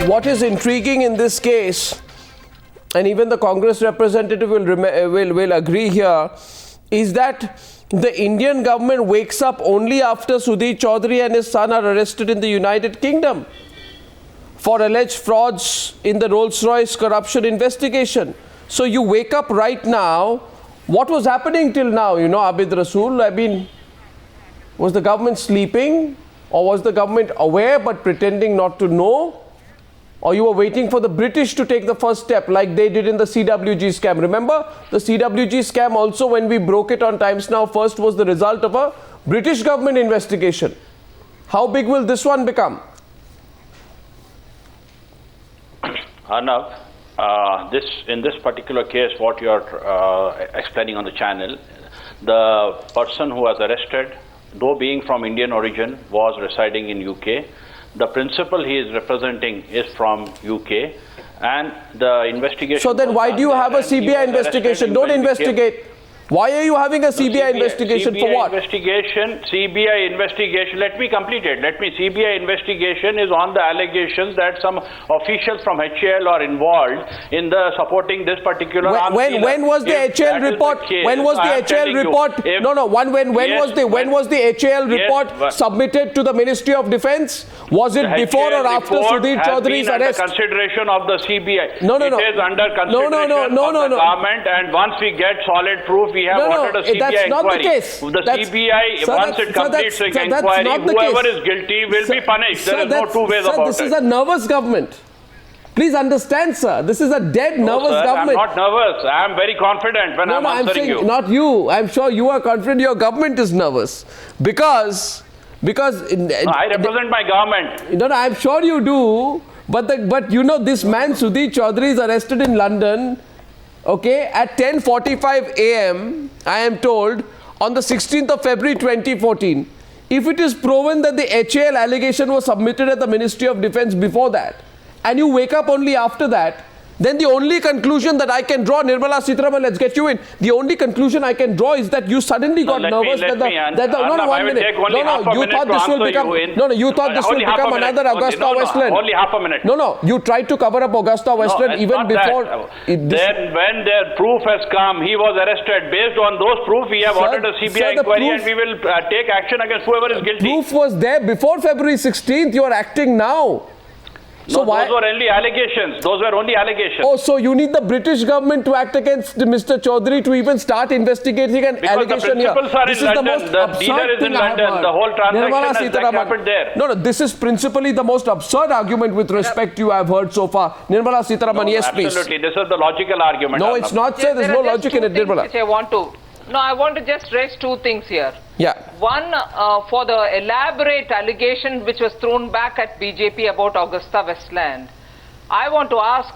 what is intriguing in this case, and even the Congress representative will agree here, is that the Indian government wakes up only after Sudhir Chaudhary and his son are arrested in the United Kingdom for alleged frauds in the Rolls-Royce corruption investigation. So you wake up right now. What was happening till now, Abid Rasool? I mean, was the government sleeping, or was the government aware but pretending not to know? Or you were waiting for the British to take the first step like they did in the CWG scam? Remember, the CWG scam also, when we broke it on Times Now first, was the result of a British government investigation. How big will this one become? Arnab, in this particular case, what you are explaining on the channel, the person who was arrested, though being from Indian origin, was residing in UK. The principal he is representing is from UK, and the investigation... So then why do you have a CBI investigation? Don't investigate. Why are you having a CBI investigation for what? CBI investigation, let me complete it. CBI investigation is on the allegations that some officials from HAL are involved in the supporting this particular... When was the HAL report? When was the HAL report? When was the HAL report submitted to the Ministry of Defence? Was it before or after Sudhir Chaudhary's arrest? Under consideration of the CBI. No. It is under consideration of the government, and once we get solid proof, we have ordered a CBI that's inquiry. Not the case. The CBI, once it completes the inquiry, whoever is guilty will be punished. There is no two ways about it. This is a nervous government. Please understand, sir. This is a dead nervous government. I'm not nervous. I am very confident when I'm answering you. Not you. I'm sure you are confident your government is nervous. Because I represent my government. No, I'm sure you do. But this man Sudhir Chaudhary is arrested in London. Okay, at 10:45 a.m., I am told, on the 16th of February 2014. If it is proven that the HAL allegation was submitted at the Ministry of Defence before that, and you wake up only after that, then the only conclusion that I can draw, Nirmala Sitharaman, let's get you in. The only conclusion I can draw is that you suddenly got nervous. You thought this will become another Augusta Westland. Only half a minute. No, you tried to cover up Augusta Westland even before. Then when the proof has come, he was arrested. Based on those proof, we have ordered a CBI inquiry, and we will take action against whoever is guilty. Proof was there before February 16th. You are acting now. So those were only allegations. Oh, so you need the British government to act against Mr. Chaudhary to even start investigating an allegation here. This is the most absurd thing I have heard. The whole transaction has happened there. No, this is principally the most absurd argument with respect to you I've heard so far. Nirmala Sitharaman, yes, please. Absolutely, this is the logical argument. No, it's not, sir. There's no logic in it, Nirmala. I want to just raise two things here. Yeah. One, for the elaborate allegation which was thrown back at BJP about Augusta Westland, I want to ask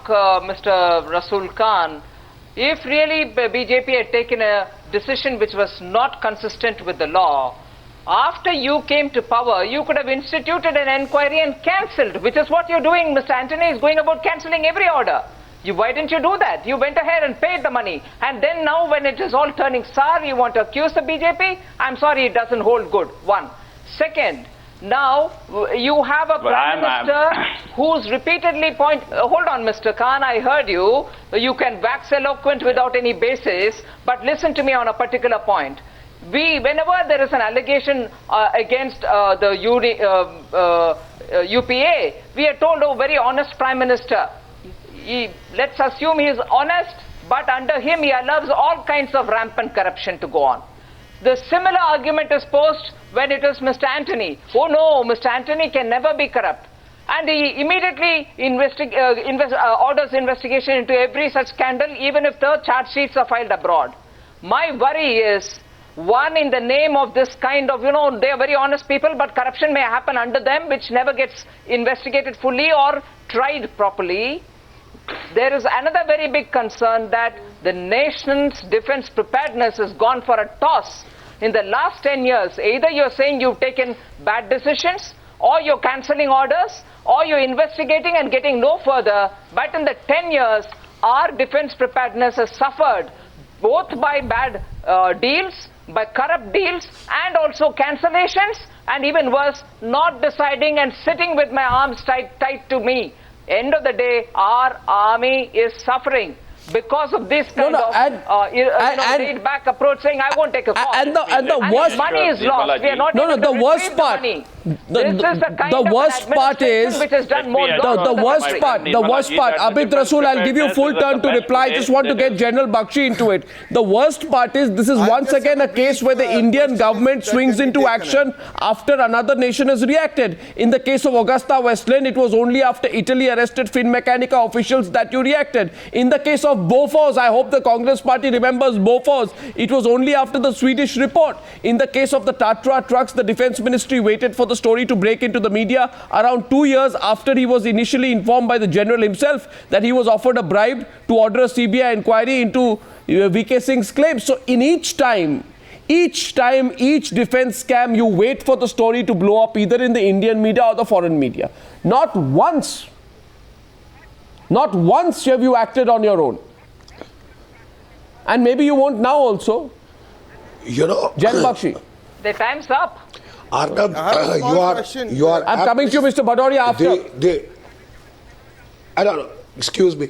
Mr. Rasool Khan, if really BJP had taken a decision which was not consistent with the law, after you came to power, you could have instituted an inquiry and cancelled, which is what you're doing. Mr. Antony is going about cancelling every order. Why didn't you do that? You went ahead and paid the money. And then now when it is all turning sour, you want to accuse the BJP? I'm sorry, it doesn't hold good. One. Second, now you have a Prime Minister who's repeatedly hold on, Mr. Khan, I heard you. You can wax eloquent without any basis, but listen to me on a particular point. Whenever there is an allegation against the UPA, we are told, oh, very honest Prime Minister. Let's assume he is honest, but under him he allows all kinds of rampant corruption to go on. The similar argument is posed when it is Mr. Antony. Oh no, Mr. Antony can never be corrupt. And he immediately orders investigation into every such scandal, even if the charge sheets are filed abroad. My worry is, one, in the name of this kind of, they are very honest people, but corruption may happen under them, which never gets investigated fully or tried properly. There is another very big concern that the nation's defense preparedness has gone for a toss. In the last 10 years, either you're saying you've taken bad decisions, or you're cancelling orders, or you're investigating and getting no further. But in the 10 years, our defense preparedness has suffered both by bad deals, by corrupt deals, and also cancellations, and even worse, not deciding and sitting with my arms tight to me. End of the day, our army is suffering because of this kind of laid-back approach, saying I won't take a cost. And the worst money is lost. We are not able to the worst part. money. This is the kind the of worst part is which has done more the worst part. Abid Rasool, I'll give you full turn to reply. I just want to get General Bakshi into it. The worst part is this is once again a case where the Indian government swings into action after another nation has reacted. In the case of Augusta Westland, it was only after Italy arrested Finmeccanica officials that you reacted. In the case of Bofors, I hope the Congress party remembers Bofors. It was only after the Swedish report. In the case of the Tatra trucks, the Defence Ministry waited for the story to break into the media around 2 years after he was initially informed by the General himself that he was offered a bribe to order a CBI inquiry into VK Singh's claims. So in each defence scam, you wait for the story to blow up either in the Indian media or the foreign media. Not once have you acted on your own. And maybe you won't now also. Gen Bakshi. The time's up. Arnab, you are. I'm coming to you, Mr. Bhadoria, after. I don't know. Excuse me.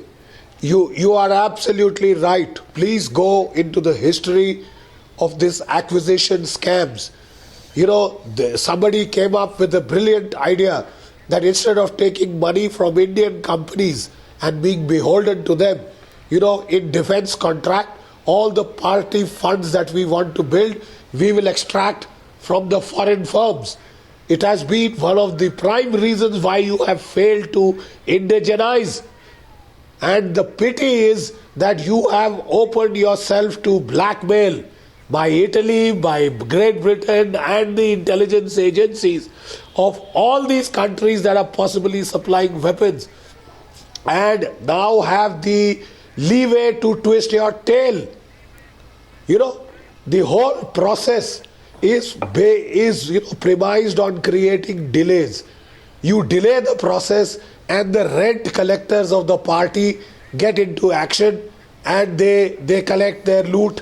You are absolutely right. Please go into the history of this acquisition scams. Somebody came up with a brilliant idea that instead of taking money from Indian companies and being beholden to them, in defense contract, all the party funds that we want to build, we will extract from the foreign firms. It has been one of the prime reasons why you have failed to indigenize. And the pity is that you have opened yourself to blackmail by Italy, by Great Britain and the intelligence agencies of all these countries that are possibly supplying weapons, and now have the leeway to twist your tail. The whole process is premised on creating delays. You delay the process and the rent collectors of the party get into action and they collect their loot,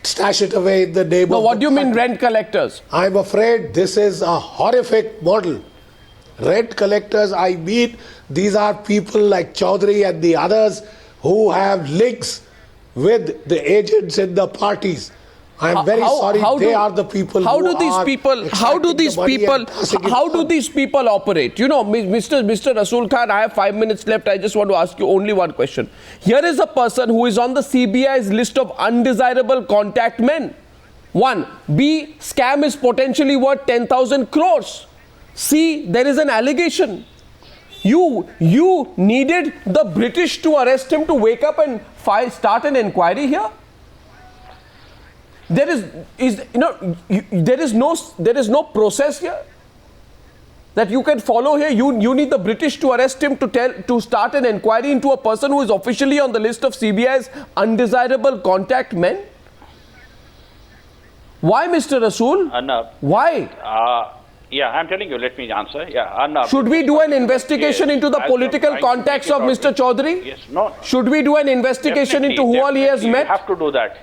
stash it away in the name of what do you mean rent collectors? I'm afraid this is a horrific model. Rent collectors, I mean, these are people like Chaudhary and the others who have links with the agents in the parties. I am very sorry. They are the people. How do these people operate? Mr. Rasool Khan, I have 5 minutes left. I just want to ask you only one question. Here is a person who is on the CBI's list of undesirable contact men. 1. B, scam is potentially worth 10,000 crores. C, there is an allegation. You needed the British to arrest him to wake up and start an inquiry here? There is no process here that you can follow here. You need the British to arrest him to start an inquiry into a person who is officially on the list of CBI's undesirable contact men. Why, Mr. Rasool? Arnab. Why? I'm telling you, let me answer. Arnab. Should we do an investigation into the political contacts of Mr. Chaudhary? Yes, no. Should we do an investigation into who all he has met? You have to do that.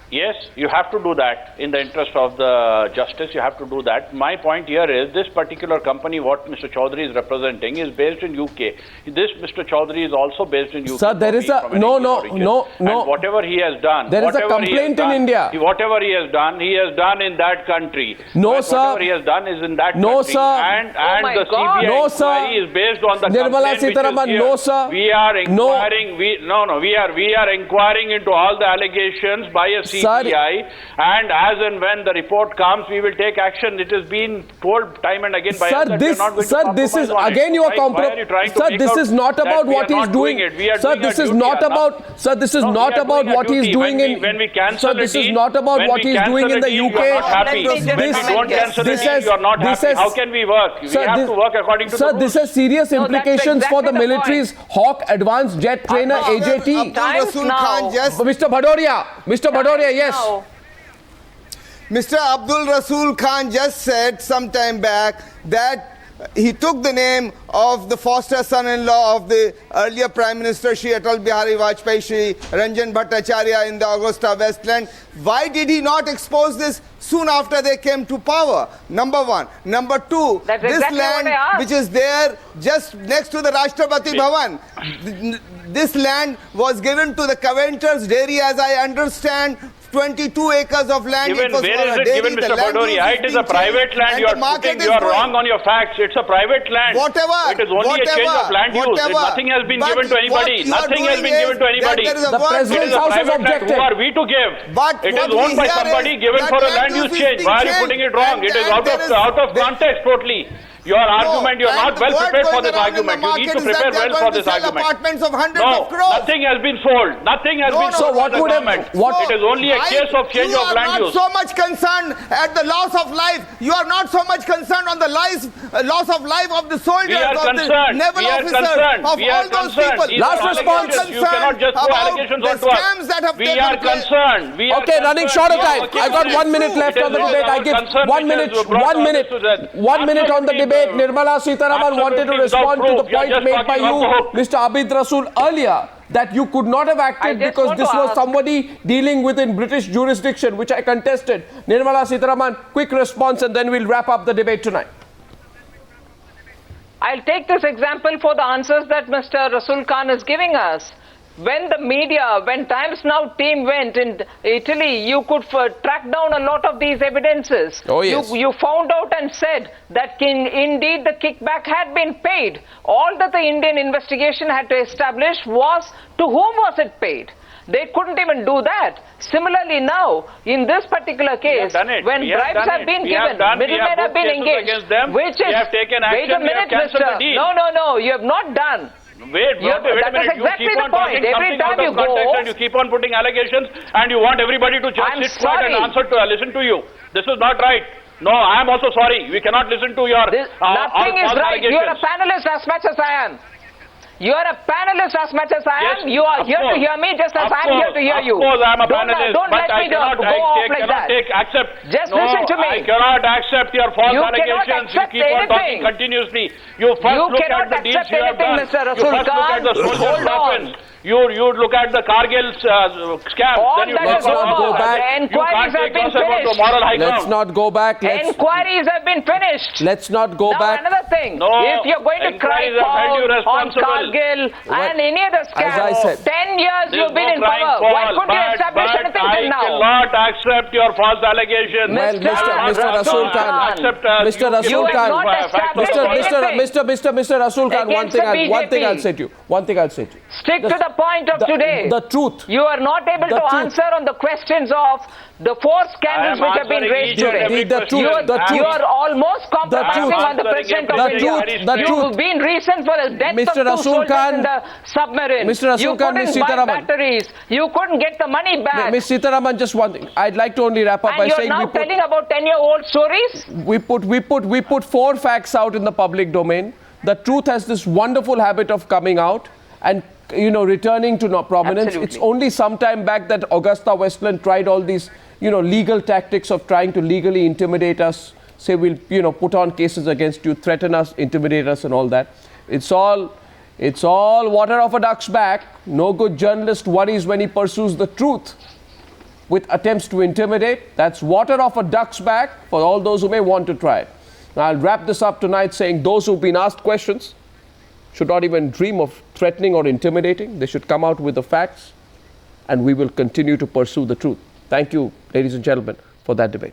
Yes, you have to do that in the interest of the justice. You have to do that. My point here is this particular company, what Mr. Chaudhary is representing, is based in UK. This Mr. Chaudhary is also based in UK. Sir, there is a no. And whatever he has done, there is a complaint in India. Whatever he has done in that country. No, sir. Whatever he has done is in that country. No, sir. And the CBI inquiry is based on the Nirmala Sitharaman, no, sir. We are inquiring. We are inquiring into all the allegations by a CBI, and as and when the report comes, we will take action. It has been told time and again by us that we are not going to compromise this is on again it. your compromise. Sir, this is not about what he is doing. Sir, this is not about. Sir, this is not about what he is doing in. When we cancel, sir, this is not about what he is doing in the UK. When we don't cancel the deal, you are not happy. How can we work? We have to work according to the rules. Sir, this has serious implications for the military's Hawk Advanced Jet Trainer AJT. Mr. Bhadoria, yes. Mr. Abdul Rasool Khan just said some time back that he took the name of the foster son-in-law of the earlier Prime Minister Shri Atal Bihari Vajpayee, Shri Ranjan Bhattacharya in the Augusta Westland. Why did he not expose this soon after they came to power? Number one. Number two, That's this exactly land which is there just next to the Rashtrapati Bhavan, this land was given to the Coventers Dairy, as I understand, 22 acres of land. Given, where is it given, Mr. Bhadoria? It is a private land. You are wrong on your facts. It's a private land. Whatever. It is only a change of land use. Nothing has been given to anybody. Nothing has been given to anybody. The President's House has objected. Who are we to give? It is owned by somebody given for a land use change. Why are you putting it wrong? It is out of context totally. Your argument, you are not well prepared for this argument. You need to prepare well for this argument. No, nothing has been sold. Nothing has been sold. So what would have... It is only a case of change of land use. You are not so much concerned at the loss of life. You are not so much concerned on the loss of life of the soldiers, of the naval officers, of all those people. Last response. You cannot just throw allegations onto us. We are concerned. Okay, running short of time. I got 1 minute left on the debate. I give 1 minute on the debate. Nirmala Sitharaman wanted to respond to the point made by you, Mr. Abid Rasool, earlier, that you could not have acted because this was somebody dealing within British jurisdiction, which I contested. Nirmala Sitharaman, quick response, and then we'll wrap up the debate tonight. I'll take this example for the answers that Mr. Rasool Khan is giving us. When the media, when Times Now team went in Italy, you could track down a lot of these evidences. Oh, yes. You found out and said that indeed the kickback had been paid. All that the Indian investigation had to establish was to whom was it paid. They couldn't even do that. Similarly now, in this particular case, when bribes have been given, middlemen have been engaged, which is... Wait a minute, mister. No, you have not done. Wait a minute. You keep on talking something out of context and you keep on putting allegations and you want everybody to just sit quiet and listen to you. This is not right. No, I am also sorry. We cannot listen to your nothing is right. You are a panelist as much as I am. You are a panelist as much as I am. You are here to hear me just as I am here to hear you. Of course, I am a panelist. Don't let me go off like that. Just listen to me. I cannot accept your false allegations. You keep on talking continuously. You first look at the deals you have done. You first look at the soldiers' weapons. You look at the Kargil scam. Then you let's not go back. The inquiries have been finished. Let's not go back. Inquiries have been finished. Let's not go back. Now another thing. If you're going to cry foul on Kargil and any other scam, as I said, 10 years you've been in power. Why couldn't you establish anything till now? I cannot accept your false allegations. Well, Mr. Rasool Khan, Mr. Rasool Khan, Mr. Rasool Khan, one thing I'll say to you. Stick to the point of today. The truth. You are not able to answer on the questions of the 4 scandals which have been raised today. You are almost compromising on the President of India. You've been reason for the death of 2 soldiers in the submarine. Mr. Rasool Khan, Ms. Sitharaman. Batteries. You couldn't get the money back. Ms. Sitharaman, just one thing. I'd like to only wrap up by saying... And you're now telling about 10-year-old stories? We put 4 facts out in the public domain. The truth has this wonderful habit of coming out and returning to prominence. Absolutely. It's only some time back that Augusta Westland tried all these, legal tactics of trying to legally intimidate us, say we'll, put on cases against you, threaten us, intimidate us and all that. It's all water off a duck's back. No good journalist worries when he pursues the truth with attempts to intimidate. That's water off a duck's back for all those who may want to try it. Now, I'll wrap this up tonight saying those who've been asked questions should not even dream of threatening or intimidating. They should come out with the facts, and we will continue to pursue the truth. Thank you, ladies and gentlemen, for that debate.